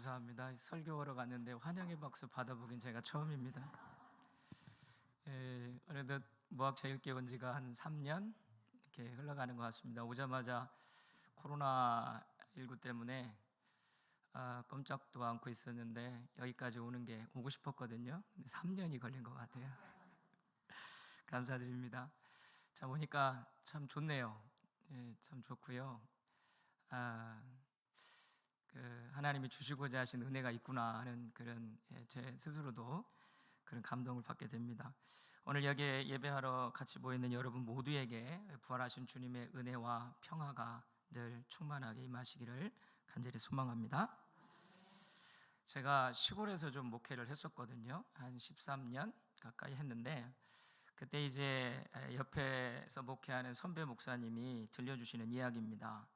감사합니다. 설교하러 갔는데 환영의 박수 받아보긴 제가 처음입니다. 어느덧 무학체육계 온 지가 한 3년 이렇게 흘러가는 것 같습니다. 오자마자 코로나19 때문에 꼼짝도 않고 있었는데 여기까지 오고 싶었거든요. 근데 3년이 걸린 것 같아요. 감사드립니다. 자, 보니까 참 좋네요. 참 좋고요. 하나님이 주시고자 하신 은혜가 있구나 하는 그런 제 스스로도 그런 감동을 받게 됩니다. 오늘 여기에 예배하러 같이 모여있는 여러분 모두에게 부활하신 주님의 은혜와 평화가 늘 충만하게 임하시기를 간절히 소망합니다. 제가 시골에서 좀 목회를 했었거든요. 한 13년 가까이 했는데 그때 이제 옆에서 목회하는 선배 목사님이 들려주시는 이야기입니다.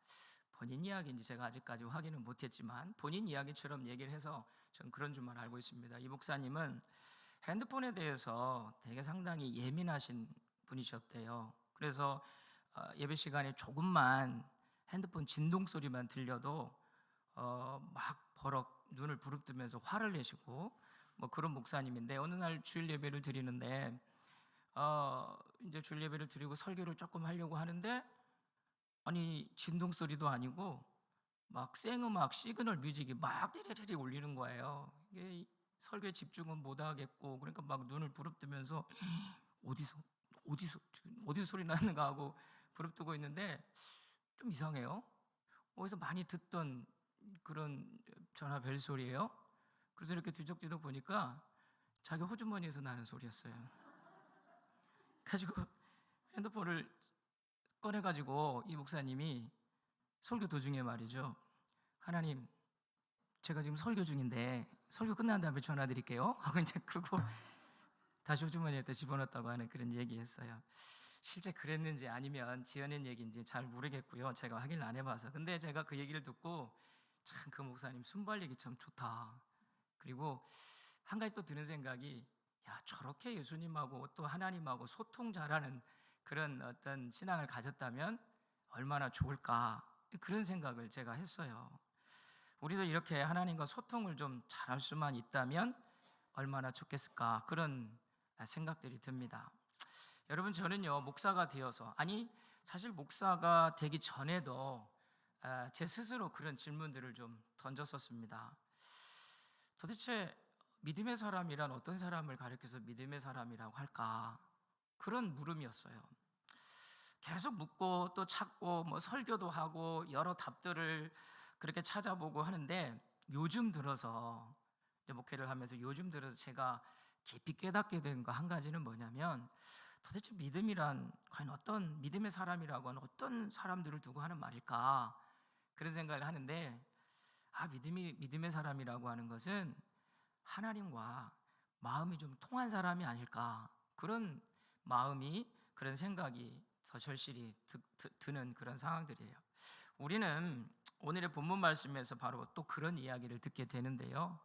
본인 이야기인지 제가 아직까지 확인은 못했지만 본인 이야기처럼 얘기를 해서 전 그런 줄만 알고 있습니다. 이 목사님은 핸드폰에 대해서 되게 상당히 예민하신 분이셨대요. 그래서 예배 시간에 조금만 핸드폰 진동 소리만 들려도 막 버럭 눈을 부릅뜨면서 화를 내시고 뭐 그런 목사님인데 어느 날 주일 예배를 드리는데 이제 주일 예배를 드리고 설교를 조금 하려고 하는데 아니 진동 소리도 아니고 막 생음악 시그널 뮤직이 막 띠리리리 울리는 거예요. 이게 설교에 집중은 못 하겠고 그러니까 막 눈을 부릅뜨면서 어디서 소리 나는가 하고 부릅뜨고 있는데 좀 이상해요. 어디서 많이 듣던 그런 전화 벨 소리예요. 그래서 이렇게 뒤적뒤적 보니까 자기 호주머니에서 나는 소리였어요. 가지고 핸드폰을 꺼내가지고 이 목사님이 설교 도중에 말이죠. 하나님, 제가 지금 설교 중인데 설교 끝난 다음에 전화 드릴게요 하고 이제 그거 다시 호주머니에 집어넣었다고 하는 그런 얘기했어요. 실제 그랬는지 아니면 지어낸 얘기인지 잘 모르겠고요. 제가 확인을 안 해봐서. 근데 제가 그 얘기를 듣고 참 그 목사님 순발력이 참 좋다. 그리고 한 가지 또 드는 생각이 야, 저렇게 예수님하고 또 하나님하고 소통 잘하는 그런 어떤 신앙을 가졌다면 얼마나 좋을까, 그런 생각을 제가 했어요. 우리도 이렇게 하나님과 소통을 좀 잘할 수만 있다면 얼마나 좋겠을까, 그런 생각들이 듭니다. 여러분, 저는요 목사가 되어서, 아니 사실 목사가 되기 전에도 제 스스로 그런 질문들을 좀 던졌었습니다. 도대체 믿음의 사람이란 어떤 사람을 가리켜서 믿음의 사람이라고 할까, 그런 물음이었어요. 계속 묻고 또 찾고 뭐 설교도 하고 여러 답들을 그렇게 찾아보고 하는데 요즘 들어서 이제 목회를 하면서 요즘 들어서 제가 깊이 깨닫게 된 거 한 가지는 뭐냐면, 도대체 믿음이란 과연 어떤, 믿음의 사람이라고 하는 어떤 사람들을 두고 하는 말일까, 그런 생각을 하는데 믿음의 사람이라고 하는 것은 하나님과 마음이 좀 통한 사람이 아닐까, 그런 마음이, 그런 생각이 더 절실히 드는 그런 상황들이에요. 우리는 오늘의 본문 말씀에서 바로 또 그런 이야기를 듣게 되는데요.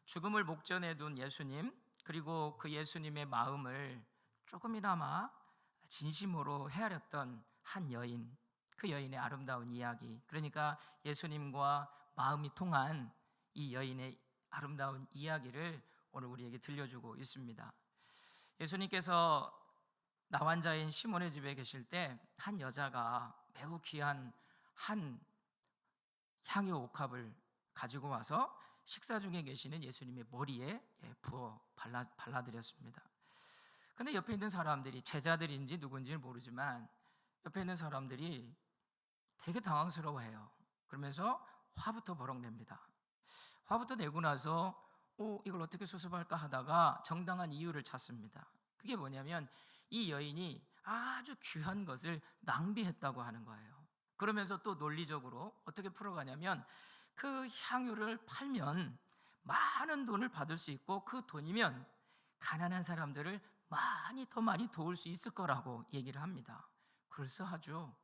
죽음을 목전에 둔 예수님, 그리고 그 예수님의 마음을 조금이나마 진심으로 헤아렸던 한 여인, 그 여인의 아름다운 이야기, 그러니까 예수님과 마음이 통한 이 여인의 아름다운 이야기를 오늘 우리에게 들려주고 있습니다. 예수님께서 나환자인 시몬의 집에 계실 때 한 여자가 매우 귀한 한 향유 옥합을 가지고 와서 식사 중에 계시는 예수님의 머리에 부어 발라드렸습니다. 근데 옆에 있는 사람들이, 제자들인지 누군지는 모르지만 옆에 있는 사람들이 되게 당황스러워해요. 그러면서 화부터 버럭 냅니다. 화부터 내고 나서 이걸 어떻게 수습할까 하다가 정당한 이유를 찾습니다. 그게 뭐냐면 이 여인이 아주 귀한 것을 낭비했다고 하는 거예요. 그러면서 또 논리적으로 어떻게 풀어가냐면 그 향유를 팔면 많은 돈을 받을 수 있고 그 돈이면 가난한 사람들을 더 많이 도울 수 있을 거라고 얘기를 합니다. 그럴싸하죠.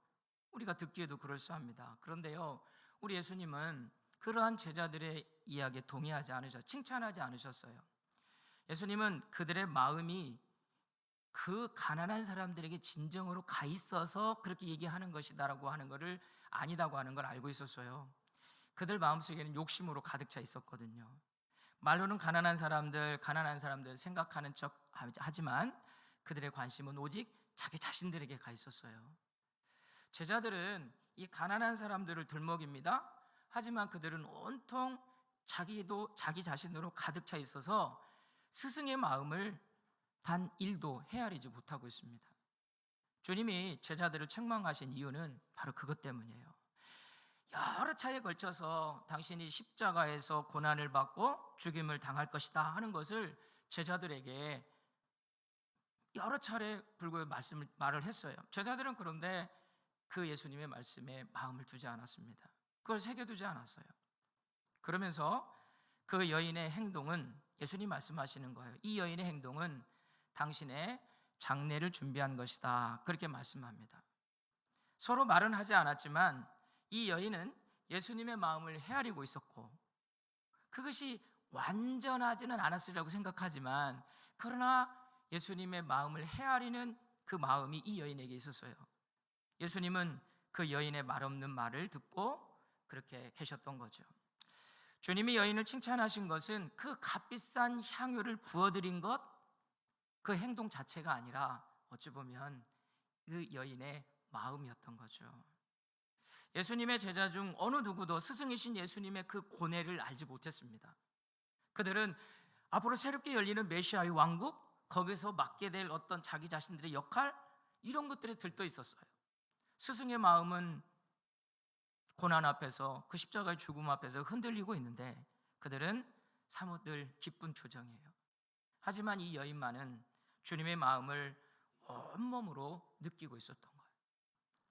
우리가 듣기에도 그럴싸합니다. 그런데요, 우리 예수님은 그러한 제자들의 이야기에 동의하지 않으셨어요. 칭찬하지 않으셨어요. 예수님은 그들의 마음이 그 가난한 사람들에게 진정으로 가 있어서 그렇게 얘기하는 것이다라고 하는 것을 아니다고 하는 걸 알고 있었어요. 그들 마음속에는 욕심으로 가득 차 있었거든요. 말로는 가난한 사람들 생각하는 척 하지만 그들의 관심은 오직 자기 자신들에게 가 있었어요. 제자들은 이 가난한 사람들을 들먹입니다. 하지만 그들은 온통 자기 자신으로 가득 차 있어서 스승의 마음을 단 1도 헤아리지 못하고 있습니다. 주님이 제자들을 책망하신 이유는 바로 그것 때문이에요. 여러 차례에 걸쳐서 당신이 십자가에서 고난을 받고 죽임을 당할 것이다 하는 것을 제자들에게 여러 차례 불구에 말을 했어요. 제자들은 그런데 그 예수님의 말씀에 마음을 두지 않았습니다. 그걸 새겨두지 않았어요. 그러면서 그 여인의 행동은, 예수님 말씀하시는 거예요. 이 여인의 행동은 당신의 장례를 준비한 것이다, 그렇게 말씀합니다. 서로 말은 하지 않았지만 이 여인은 예수님의 마음을 헤아리고 있었고, 그것이 완전하지는 않았으리라고 생각하지만 그러나 예수님의 마음을 헤아리는 그 마음이 이 여인에게 있었어요. 예수님은 그 여인의 말없는 말을 듣고 그렇게 계셨던 거죠. 주님이 여인을 칭찬하신 것은 그 값비싼 향유를 부어드린 것, 그 행동 자체가 아니라 어찌 보면 그 여인의 마음이었던 거죠. 예수님의 제자 중 어느 누구도 스승이신 예수님의 그 고뇌를 알지 못했습니다. 그들은 앞으로 새롭게 열리는 메시아의 왕국, 거기서 맡게 될 어떤 자기 자신들의 역할, 이런 것들에 들떠 있었어요. 스승의 마음은 고난 앞에서, 그 십자가의 죽음 앞에서 흔들리고 있는데 그들은 사뭇들 기쁜 표정이에요. 하지만 이 여인만은 주님의 마음을 온몸으로 느끼고 있었던 거예요.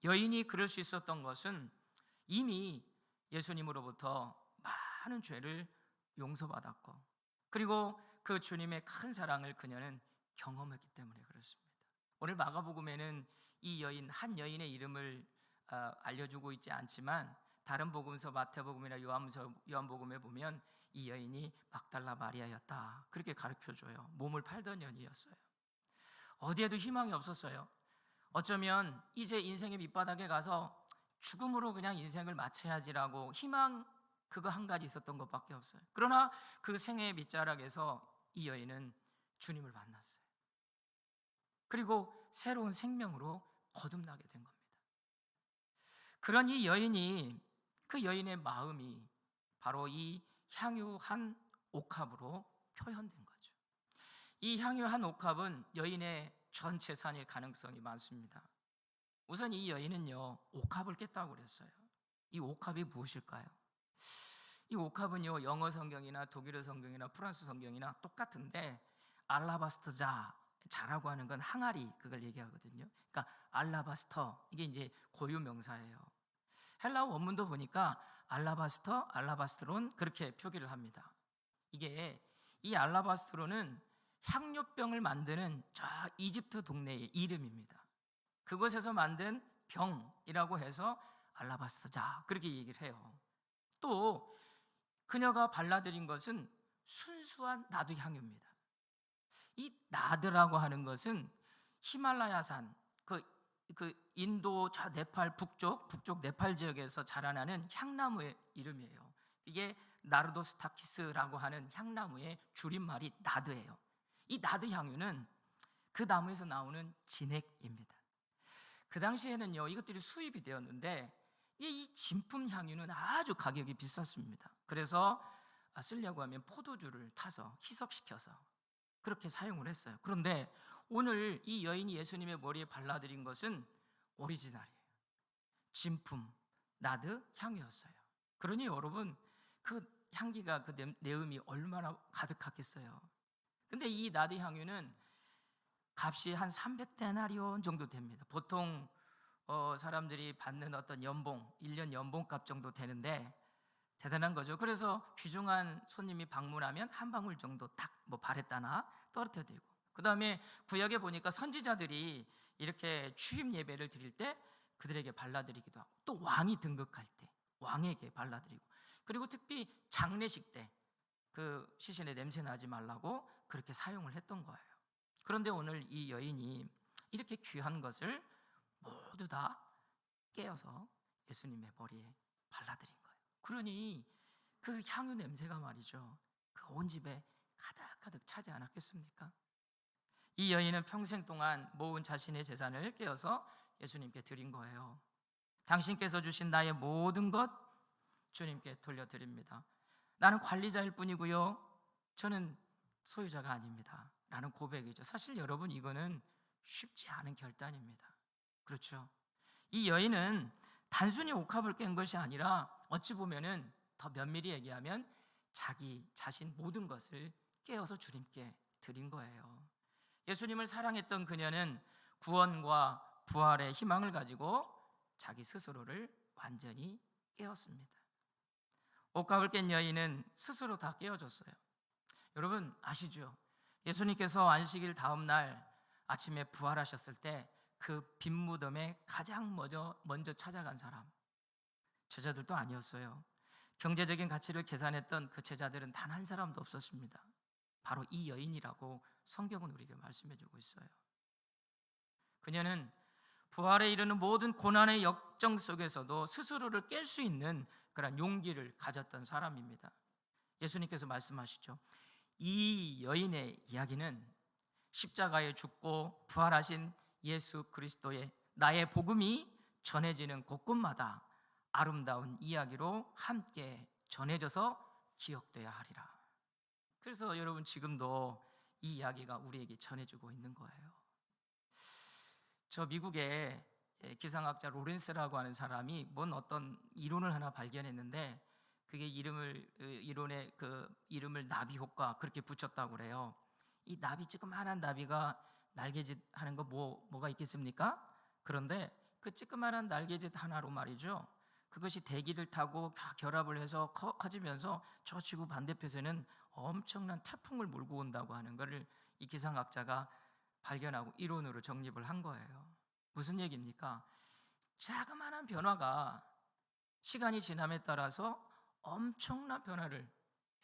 여인이 그럴 수 있었던 것은 이미 예수님으로부터 많은 죄를 용서받았고, 그리고 그 주님의 큰 사랑을 그녀는 경험했기 때문에 그렇습니다. 오늘 마가복음에는 이 여인, 한 여인의 이름을 알려주고 있지 않지만 다른 복음서 마태복음이나 요한복음에 보면 이 여인이 막달라 마리아였다, 그렇게 가르쳐줘요. 몸을 팔던 여인이었어요. 어디에도 희망이 없었어요. 어쩌면 이제 인생의 밑바닥에 가서 죽음으로 그냥 인생을 마쳐야지라고 희망, 그거 한 가지 있었던 것밖에 없어요. 그러나 그 생애의 밑자락에서 이 여인은 주님을 만났어요. 그리고 새로운 생명으로 거듭나게 된 겁니다. 그런 이 여인이, 그 여인의 마음이 바로 이 향유 한 옥합으로 표현된 거죠. 이 향유 한 옥합은 여인의 전 재산일 가능성이 많습니다. 우선 이 여인은요, 옥합을 깼다고 그랬어요. 이 옥합이 무엇일까요? 이 옥합은요, 영어 성경이나 독일어 성경이나 프랑스 성경이나 똑같은데 알라바스터 자라고 하는 건 항아리, 그걸 얘기하거든요. 그러니까 알라바스터, 이게 이제 고유 명사예요. 헬라어 원문도 보니까 알라바스터, 알라바스트론, 그렇게 표기를 합니다. 이게, 이 알라바스트론은 향료병을 만드는 저 이집트 동네의 이름입니다. 그곳에서 만든 병이라고 해서 알라바스터자, 그렇게 얘기를 해요. 또 그녀가 발라드린 것은 순수한 나드 향유입니다. 이 나드라고 하는 것은 히말라야산, 그 인도 저 네팔 북쪽 네팔 지역에서 자라나는 향나무의 이름이에요. 이게 나르도스타키스라고 하는 향나무의 줄임말이 나드예요. 이 나드 향유는 그 나무에서 나오는 진액입니다. 그 당시에는요, 이것들이 수입이 되었는데 이 진품 향유는 아주 가격이 비쌌습니다. 그래서 쓰려고 하면 포도주를 타서 희석시켜서 그렇게 사용을 했어요. 그런데 오늘 이 여인이 예수님의 머리에 발라드린 것은 오리지널이에요. 진품 나드 향유였어요. 그러니 여러분, 그 향기가, 그 내음이 얼마나 가득했겠어요. 근데 이 나드 향유는 값이 한 300데나리온 정도 됩니다. 보통 사람들이 받는 어떤 연봉, 1년 연봉값 정도 되는데 대단한 거죠. 그래서 귀중한 손님이 방문하면 한 방울 정도 딱 발에다나 떨어뜨려 드리고, 그 다음에 구약에 보니까 선지자들이 이렇게 취임 예배를 드릴 때 그들에게 발라드리기도 하고, 또 왕이 등극할 때 왕에게 발라드리고, 그리고 특히 장례식 때 그 시신에 냄새 나지 말라고 그렇게 사용을 했던 거예요. 그런데 오늘 이 여인이 이렇게 귀한 것을 모두 다 깨어서 예수님의 머리에 발라드린 거예요. 그러니 그 향유 냄새가 말이죠, 그 온 집에 가득가득 차지 않았겠습니까? 이 여인은 평생 동안 모은 자신의 재산을 깨어서 예수님께 드린 거예요. 당신께서 주신 나의 모든 것 주님께 돌려드립니다. 나는 관리자일 뿐이고요, 저는 소유자가 아닙니다 라는 고백이죠. 사실 여러분, 이거는 쉽지 않은 결단입니다. 그렇죠? 이 여인은 단순히 옥합을 깬 것이 아니라 어찌 보면은 더 면밀히 얘기하면 자기 자신 모든 것을 깨어서 주님께 드린 거예요. 예수님을 사랑했던 그녀는 구원과 부활의 희망을 가지고 자기 스스로를 완전히 깨웠습니다. 옥합을 깬 여인은 스스로 다 깨어졌어요. 여러분 아시죠? 예수님께서 안식일 다음 날 아침에 부활하셨을 때 그 빈 무덤에 가장 먼저 찾아간 사람, 제자들도 아니었어요. 경제적인 가치를 계산했던 그 제자들은 단 한 사람도 없었습니다. 바로 이 여인이라고 성경은 우리에게 말씀해 주고 있어요. 그녀는 부활에 이르는 모든 고난의 역정 속에서도 스스로를 깰 수 있는 그런 용기를 가졌던 사람입니다. 예수님께서 말씀하시죠. 이 여인의 이야기는 십자가에 죽고 부활하신 예수 그리스도의 나의 복음이 전해지는 곳곳마다 아름다운 이야기로 함께 전해져서 기억되어야 하리라. 그래서 여러분, 지금도 이 이야기가 우리에게 전해지고 있는 거예요. 저 미국의 기상학자 로렌스라고 하는 사람이 어떤 이론을 하나 발견했는데, 그게 이론의 그 이름을 나비 효과 그렇게 붙였다고 그래요. 이 나비, 찌그마한 나비가 날개짓 하는 거 뭐가 있겠습니까? 그런데 그 찌그마한 날개짓 하나로 말이죠, 그것이 대기를 타고 결합을 해서 커지면서 저 지구 반대편에는 엄청난 태풍을 몰고 온다고 하는 것을 이 기상학자가 발견하고 이론으로 정립을 한 거예요. 무슨 얘기입니까? 자그마한 변화가 시간이 지남에 따라서 엄청난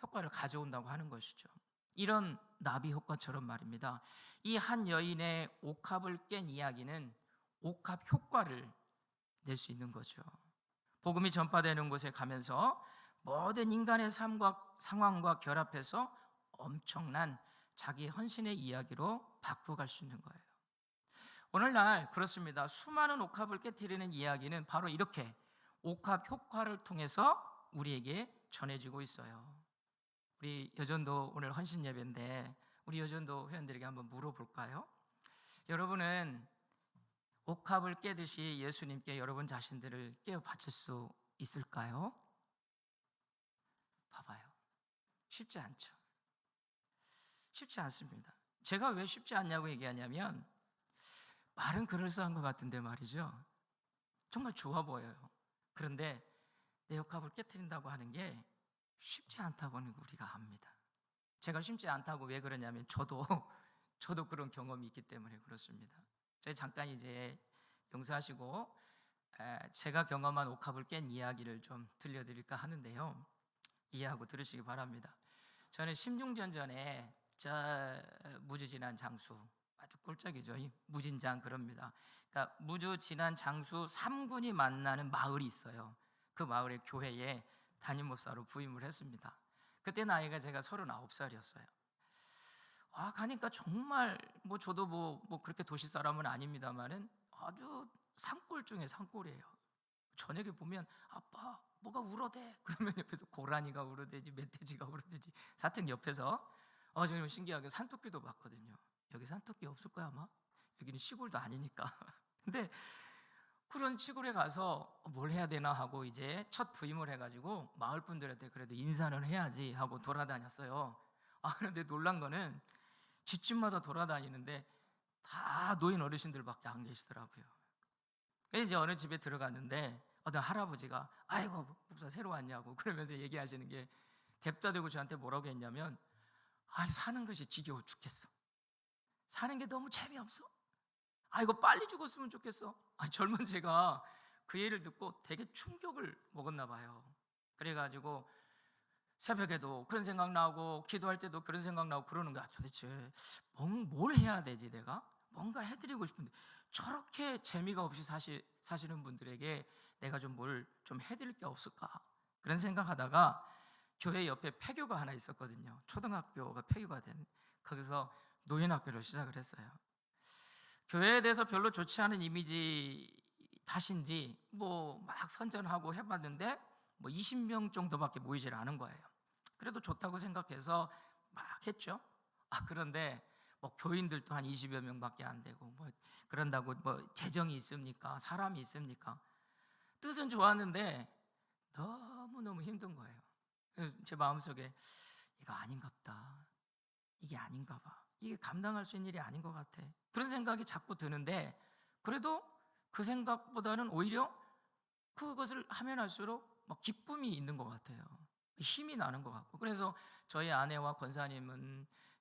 효과를 가져온다고 하는 것이죠. 이런 나비 효과처럼 말입니다. 이 한 여인의 옥합을 깬 이야기는 옥합 효과를 낼 수 있는 거죠. 복음이 전파되는 곳에 가면서 모든 인간의 삶과 상황과 결합해서 엄청난 자기 헌신의 이야기로 바꾸어갈 수 있는 거예요. 오늘날 그렇습니다. 수많은 옥합을 깨트리는 이야기는 바로 이렇게 옥합 효과를 통해서 우리에게 전해지고 있어요. 우리 여전도 오늘 헌신 예배인데 우리 여전도 회원들에게 한번 물어볼까요? 여러분은 옥합을 깨듯이 예수님께 여러분 자신들을 깨어 바칠 수 있을까요? 봐봐요. 쉽지 않죠. 쉽지 않습니다. 제가 왜 쉽지 않냐고 얘기하냐면, 말은 그럴싸한 것 같은데 말이죠, 정말 좋아 보여요. 그런데 내 옥합을 깨트린다고 하는 게 쉽지 않다고는 우리가 압니다. 제가 쉽지 않다고 왜 그러냐면 저도 그런 경험이 있기 때문에 그렇습니다. 제가 잠깐 이제 용서하시고 제가 경험한 옥합을 깬 이야기를 좀 들려드릴까 하는데요, 이해하고 들으시기 바랍니다. 저는 16년 전에 저 무주 지난 장수, 아주 꼴짝이죠, 이 무진장 그럽니다. 그러니까 무주 지난 장수 3군이 만나는 마을이 있어요. 그 마을의 교회에 담임 목사로 부임을 했습니다. 그때 나이가 제가 39살이었어요. 가니까 정말 저도 그렇게 도시 사람은 아닙니다만은 아주 산골 중에 산골이에요. 저녁에 보면 아빠 뭐가 울어대 그러면 옆에서 고라니가 울어대지 멧돼지가 울어대지, 사택 옆에서 저는 신기하게 산토끼도 봤거든요. 여기 산토끼 없을 거야 아마? 여기는 시골도 아니니까. 근데 그런 시골에 가서 뭘 해야 되나 하고 이제 첫 부임을 해가지고 마을 분들한테 그래도 인사는 해야지 하고 돌아다녔어요. 그런데 놀란 거는 집집마다 돌아다니는데 다 노인 어르신들밖에 안 계시더라고요. 그래서 이제 어느 집에 들어갔는데 어떤 할아버지가 아이고 목사 새로 왔냐고 그러면서 얘기하시는 게, 뎁다 대고 저한테 뭐라고 했냐면, 사는 것이 지겨워 죽겠어. 사는 게 너무 재미없어. 이거 빨리 죽었으면 좋겠어. 젊은 제가 그 예를 듣고 되게 충격을 먹었나 봐요. 그래가지고 새벽에도 그런 생각 나고 기도할 때도 그런 생각 나고 그러는 거야. 도대체 뭘 해야 되지? 내가 뭔가 해드리고 싶은데 저렇게 재미가 없이 사시는 분들에게 내가 좀 뭘 좀 해드릴 게 없을까? 그런 생각하다가 교회 옆에 폐교가 하나 있었거든요. 초등학교가 폐교가 된, 거기서 노인학교를 시작을 했어요. 교회에 대해서 별로 좋지 않은 이미지 탓인지 뭐 막 선전하고 해봤는데 뭐 20명 정도밖에 모이질 않은 거예요. 그래도 좋다고 생각해서 막 했죠. 그런데 뭐 교인들도 한 20여 명밖에 안 되고 뭐 그런다고 뭐 재정이 있습니까? 사람이 있습니까? 뜻은 좋았는데 너무너무 힘든 거예요. 그래서 제 마음속에 이거 아닌갑다. 이게 아닌가 봐. 이게 감당할 수 있는 일이 아닌 것 같아. 그런 생각이 자꾸 드는데 그래도 그 생각보다는 오히려 그것을 하면 할수록 막 기쁨이 있는 것 같아요. 힘이 나는 것 같고. 그래서 저희 아내와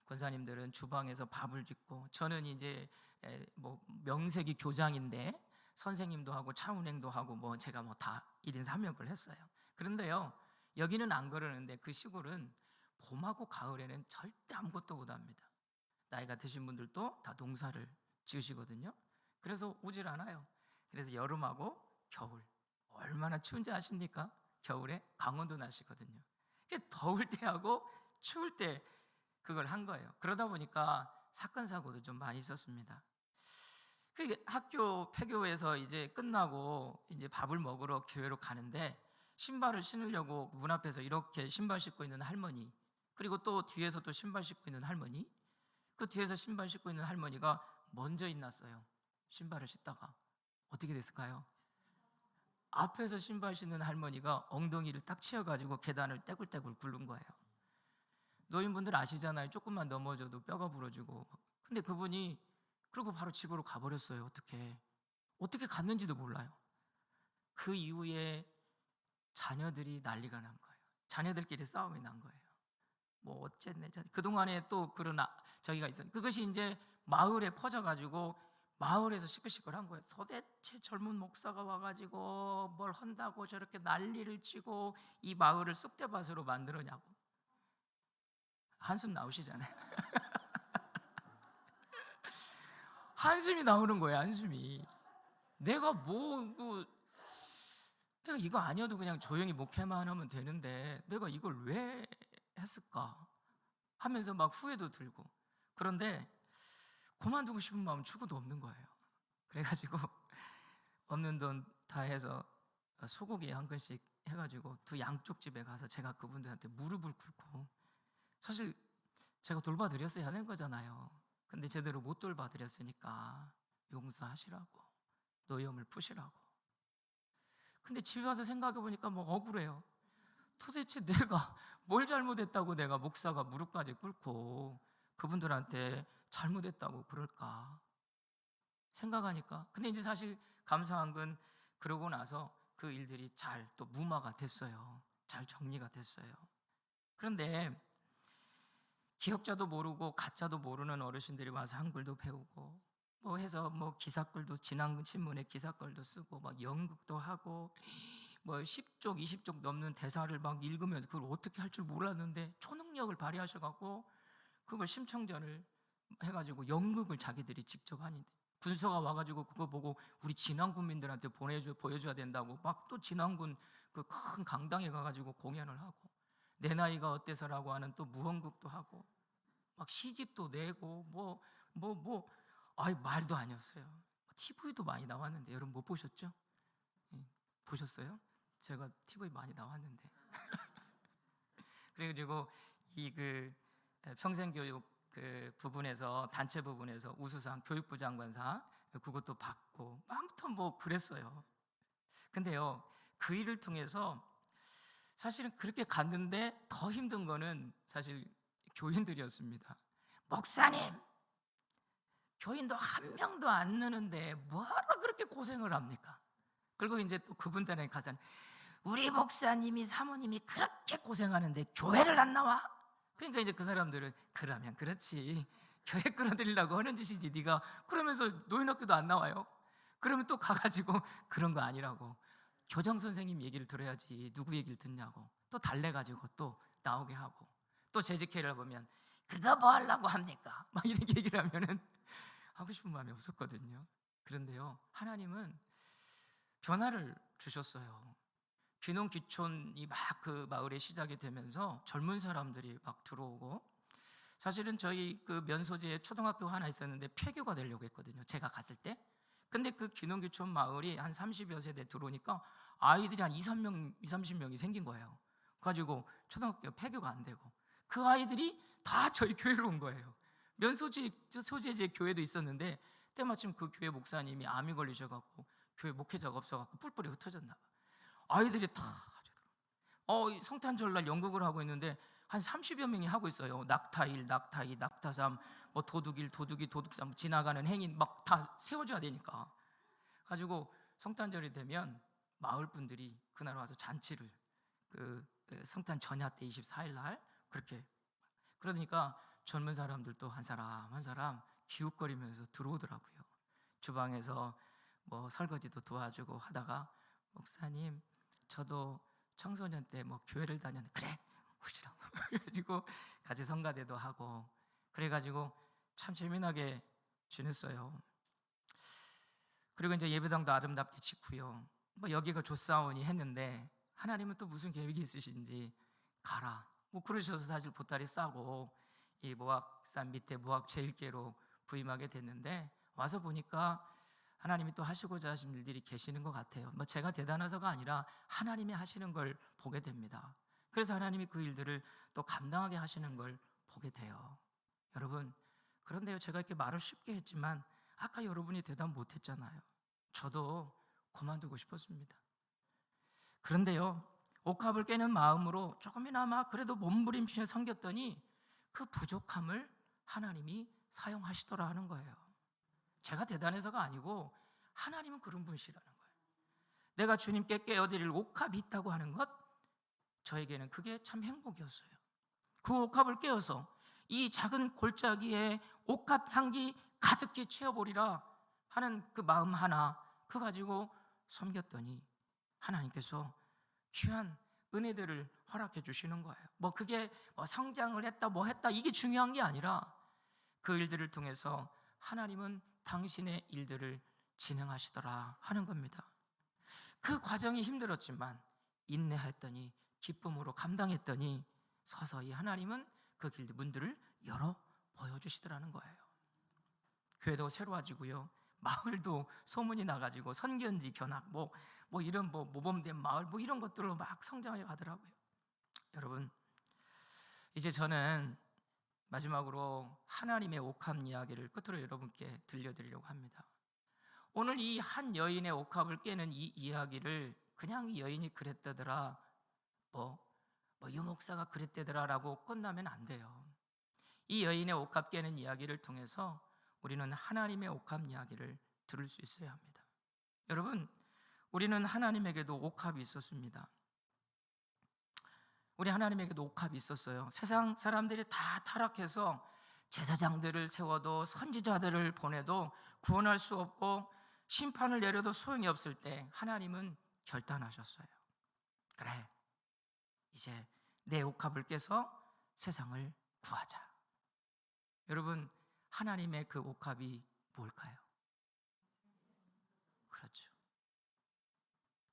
권사님들은 주방에서 밥을 짓고 저는 이제 뭐 명색이 교장인데 선생님도 하고 차운행도 하고 뭐 제가 뭐 다 1인 3역을 했어요. 그런데요, 여기는 안 그러는데 그 시골은 봄하고 가을에는 절대 아무것도 못 합니다. 나이가 드신 분들도 다 농사를 지으시거든요. 그래서 오질 않아요. 그래서 여름하고 겨울 얼마나 추운지 아십니까? 겨울에 강원도 나시거든요. 더울 때하고 추울 때 그걸 한 거예요. 그러다 보니까 사건 사고도 좀 많이 있었습니다. 그 학교 폐교에서 이제 끝나고 이제 밥을 먹으러 교회로 가는데 신발을 신으려고 문 앞에서 이렇게 신발 신고 있는 할머니, 그리고 또 뒤에서 또 신발 신고 있는 할머니, 그 뒤에서 신발 신고 있는 할머니가 먼저 인났어요. 신발을 신다가 어떻게 됐을까요? 앞에서 신발 신는 할머니가 엉덩이를 딱 치어가지고 계단을 떼굴떼굴 굴른 거예요. 노인분들 아시잖아요. 조금만 넘어져도 뼈가 부러지고. 근데 그분이 그리고 바로 집으로 가버렸어요. 어떻게 갔는지도 몰라요. 그 이후에 자녀들이 난리가 난 거예요. 자녀들끼리 싸움이 난 거예요. 뭐 어쨌네. 그동안에 또 그런 저기가 있어요. 그것이 이제 마을에 퍼져가지고 마을에서 시끌시끌한 거예요. 도대체 젊은 목사가 와가지고 뭘 한다고 저렇게 난리를 치고 이 마을을 쑥대밭으로 만들었냐고. 한숨 나오시잖아요. 한숨이 나오는 거예요. 한숨이. 내가 내가 이거 아니어도 그냥 조용히 목회만 하면 되는데 내가 이걸 왜 했을까 하면서 막 후회도 들고. 그런데 그만두고 싶은 마음 추구도 없는 거예요. 그래가지고 없는 돈 다 해서 소고기 한 근씩 해가지고 두 양쪽 집에 가서 제가 그분들한테 무릎을 꿇고, 사실 제가 돌봐드렸어야 하는 거잖아요. 근데 제대로 못 돌봐드렸으니까 용서하시라고, 노여움을 푸시라고. 근데 집에 와서 생각해보니까 뭐 억울해요. 도대체 내가 뭘 잘못했다고 내가 목사가 무릎까지 꿇고 그분들한테 잘못했다고 그럴까 생각하니까. 근데 이제 사실 감사한 건 그러고 나서 그 일들이 잘 또 무마가 됐어요. 잘 정리가 됐어요. 그런데 기억자도 모르고 가짜도 모르는 어르신들이 와서 한글도 배우고 뭐 해서 뭐 기사글도, 지난 신문에 기사글도 쓰고 막 연극도 하고 뭐 10쪽 20쪽 넘는 대사를 막 읽으면 그걸 어떻게 할 줄 몰랐는데 초능력을 발휘하셔갖고 그걸 심청전을 해가지고 연극을 자기들이 직접 하는데, 군서가 와가지고 그거 보고 우리 진안군민들한테 보여줘야 된다고 막 또 진안군 그 큰 강당에 가가지고 공연을 하고, 내 나이가 어때서라고 하는 또 무언극도 하고 막 시집도 내고 아이 말도 아니었어요. TV도 많이 나왔는데 여러분 못 보셨죠? 보셨어요? 제가 TV 많이 나왔는데. 그리고 이 평생교육 그 부분에서, 단체 부분에서 우수상 교육부 장관상 그것도 받고 아무튼 뭐 그랬어요. 근데요, 그 일을 통해서 사실은 그렇게 갔는데 더 힘든 거는 사실 교인들이었습니다. 목사님, 교인도 한 명도 안 느는데 뭐하러 그렇게 고생을 합니까? 그리고 이제 또 그분들한테 가서 우리 목사님이 사모님이 그렇게 고생하는데 교회를 안 나와? 그러니까 이제 그 사람들은 그러면 그렇지, 교회 끌어들이려고 하는 짓이지 네가 그러면서 노인학교도 안 나와요? 그러면 또 가가지고 그런 거 아니라고, 교장 선생님 얘기를 들어야지 누구 얘기를 듣냐고 또 달래가지고 또 나오게 하고, 또 재직회를 보면 그거 뭐 하려고 합니까? 막 이렇게 얘기를 하면은 하고 싶은 마음이 없었거든요. 그런데요, 하나님은 변화를 주셨어요. 귀농 귀촌이 막 그 마을에 시작이 되면서 젊은 사람들이 막 들어오고, 사실은 저희 그 면소지에 초등학교가 하나 있었는데 폐교가 되려고 했거든요, 제가 갔을 때. 근데 그 귀농 귀촌 마을이 한 30여 세대 들어오니까 아이들이 한 2, 3명, 2, 30명이 생긴 거예요. 가지고 초등학교 폐교가 안 되고 그 아이들이 다 저희 교회로 온 거예요. 면소지 소지에 제 교회도 있었는데 때마침 그 교회 목사님이 암이 걸리셔갖고 교회 목회자가 없어갖고 뿔뿔이 흩어졌나 봐. 아이들이 다 성탄절날 연극을 하고 있는데 한 30여 명이 하고 있어요. 낙타일, 낙타이, 낙타삼, 뭐 도둑일, 도둑이, 도둑삼, 지나가는 행인 막 다 세워줘야 되니까. 가지고 성탄절이 되면 마을 분들이 그날 와서 잔치를 그 성탄 전야 때 24일 날 그렇게, 그러니까 젊은 사람들도 한 사람 한 사람 기웃거리면서 들어오더라고요. 주방에서 뭐 설거지도 도와주고 하다가, 목사님 저도 청소년 때 뭐 교회를 다녔는데, 그래 오시라고 그래가지고 같이 성가대도 하고, 그래가지고 참 재미나게 지냈어요. 그리고 이제 예배당도 아름답게 짓고요. 뭐 여기가 좋사오니 했는데 하나님은 또 무슨 계획이 있으신지 가라 뭐 그러셔서 사실 보따리 싸고 이 모악산 밑에 모악 제일교로 부임하게 됐는데, 와서 보니까 하나님이 또 하시고자 하신 일들이 계시는 것 같아요. 뭐 제가 대단해서가 아니라 하나님이 하시는 걸 보게 됩니다. 그래서 하나님이 그 일들을 또 감당하게 하시는 걸 보게 돼요. 여러분, 그런데요, 제가 이렇게 말을 쉽게 했지만 아까 여러분이 대답 못했잖아요. 저도 그만두고 싶었습니다. 그런데요, 옥합을 깨는 마음으로 조금이나마 그래도 몸부림치며 섬겼더니 그 부족함을 하나님이 사용하시더라 하는 거예요. 제가 대단해서가 아니고 하나님은 그런 분이시라는 거예요. 내가 주님께 깨어드릴 옥합이 있다고 하는 것, 저에게는 그게 참 행복이었어요. 그 옥합을 깨어서 이 작은 골짜기에 옥합 향기 가득히 채워버리라 하는 그 마음 하나, 그 가지고 섬겼더니 하나님께서 귀한 은혜들을 허락해 주시는 거예요. 뭐 그게 뭐 성장을 했다 뭐 했다 이게 중요한 게 아니라 그 일들을 통해서 하나님은 당신의 일들을 진행하시더라 하는 겁니다. 그 과정이 힘들었지만 인내했더니, 기쁨으로 감당했더니 서서히 하나님은 그 길 문들을 열어 보여주시더라는 거예요. 교회도 새로워지고요, 마을도 소문이 나가지고 선견지 견학 뭐 이런 뭐 모범된 마을 뭐 이런 것들로 막 성장해 가더라고요. 여러분, 이제 저는 마지막으로 하나님의 옥합 이야기를 끝으로 여러분께 들려드리려고 합니다. 오늘 이 한 여인의 옥합을 깨는 이 이야기를 그냥 이 여인이 그랬다더라, 유목사가 그랬다더라라고 끝나면 안 돼요. 이 여인의 옥합 깨는 이야기를 통해서 우리는 하나님의 옥합 이야기를 들을 수 있어야 합니다. 여러분, 우리는 하나님에게도 옥합이 있었습니다. 우리 하나님에게도 옥합이 있었어요. 세상 사람들이 다 타락해서 제사장들을 세워도 선지자들을 보내도 구원할 수 없고 심판을 내려도 소용이 없을 때 하나님은 결단하셨어요. 그래, 이제 내 옥합을 깨서 세상을 구하자. 여러분, 하나님의 그 옥합이 뭘까요? 그렇죠.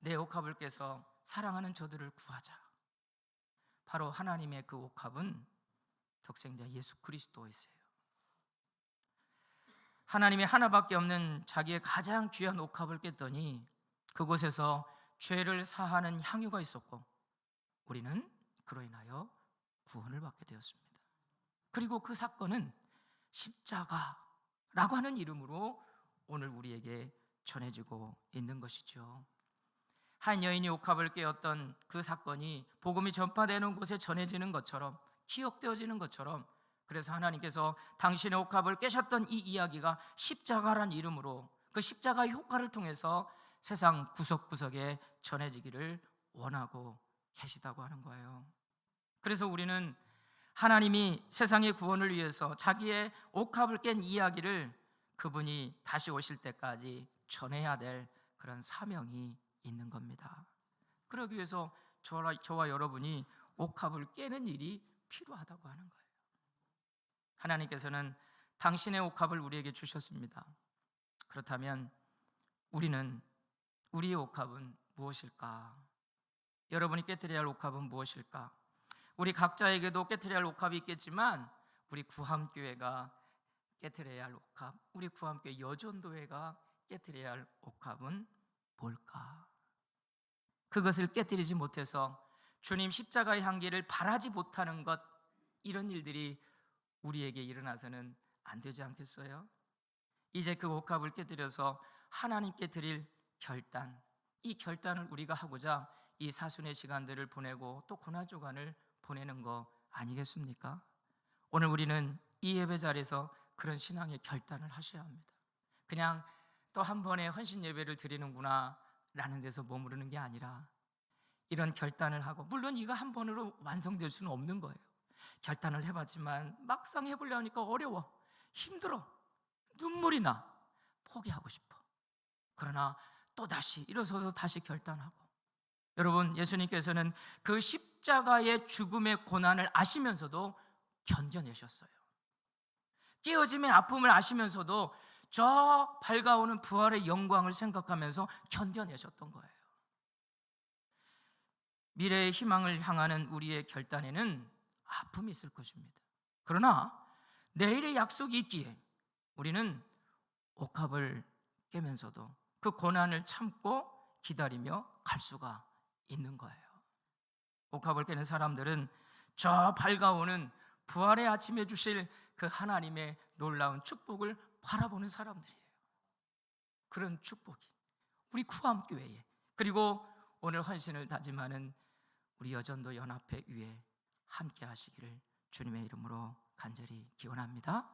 내 옥합을 깨서 사랑하는 저들을 구하자. 바로 하나님의 그 옥합은 독생자 예수 그리스도이세요. 하나님이 하나밖에 없는 자기의 가장 귀한 옥합을 깼더니 그곳에서 죄를 사하는 향유가 있었고 우리는 그로 인하여 구원을 받게 되었습니다. 그리고 그 사건은 십자가라고 하는 이름으로 오늘 우리에게 전해지고 있는 것이죠. 한 여인이 옥합을 깨었던 그 사건이 복음이 전파되는 곳에 전해지는 것처럼, 기억되어지는 것처럼, 그래서 하나님께서 당신의 옥합을 깨셨던 이 이야기가 십자가란 이름으로 그 십자가의 효과를 통해서 세상 구석구석에 전해지기를 원하고 계시다고 하는 거예요. 그래서 우리는 하나님이 세상의 구원을 위해서 자기의 옥합을 깬 이야기를 그분이 다시 오실 때까지 전해야 될 그런 사명이 있는 겁니다. 그러기 위해서 저와 여러분이 옥합을 깨는 일이 필요하다고 하는 거예요. 하나님께서는 당신의 옥합을 우리에게 주셨습니다. 그렇다면 우리의 옥합은 무엇일까? 여러분이 깨뜨려야 할 옥합은 무엇일까? 우리 각자에게도 깨뜨려야 할 옥합이 있겠지만 우리 구함교회가 깨뜨려야 할 옥합, 우리 구함교회 여전도회가 깨뜨려야 할 옥합은 뭘까? 그것을 깨뜨리지 못해서 주님 십자가의 향기를 바라지 못하는 것, 이런 일들이 우리에게 일어나서는 안 되지 않겠어요? 이제 그 옥합을 깨뜨려서 하나님께 드릴 결단, 이 결단을 우리가 하고자 이 사순의 시간들을 보내고 또 고난주간을 보내는 거 아니겠습니까? 오늘 우리는 이 예배 자리에서 그런 신앙의 결단을 하셔야 합니다. 그냥 또 한 번에 헌신 예배를 드리는구나 라는 데서 머무르는 게 아니라 이런 결단을 하고, 물론 이거 한 번으로 완성될 수는 없는 거예요. 결단을 해봤지만 막상 해보려 하니까 어려워, 힘들어, 눈물이 나, 포기하고 싶어. 그러나 또다시 일어서서 다시 결단하고. 여러분, 예수님께서는 그 십자가의 죽음의 고난을 아시면서도 견뎌내셨어요. 깨어짐의 아픔을 아시면서도 저 밝아오는 부활의 영광을 생각하면서 견뎌내셨던 거예요. 미래의 희망을 향하는 우리의 결단에는 아픔이 있을 것입니다. 그러나 내일의 약속이 있기에 우리는 옥합을 깨면서도 그 고난을 참고 기다리며 갈 수가 있는 거예요. 옥합을 깨는 사람들은 저 밝아오는 부활의 아침에 주실 그 하나님의 놀라운 축복을 바라보는 사람들이에요. 그런 축복이 우리 구함교회에, 그리고 오늘 헌신을 다짐하는 우리 여전도 연합회 위에 함께 하시기를 주님의 이름으로 간절히 기원합니다.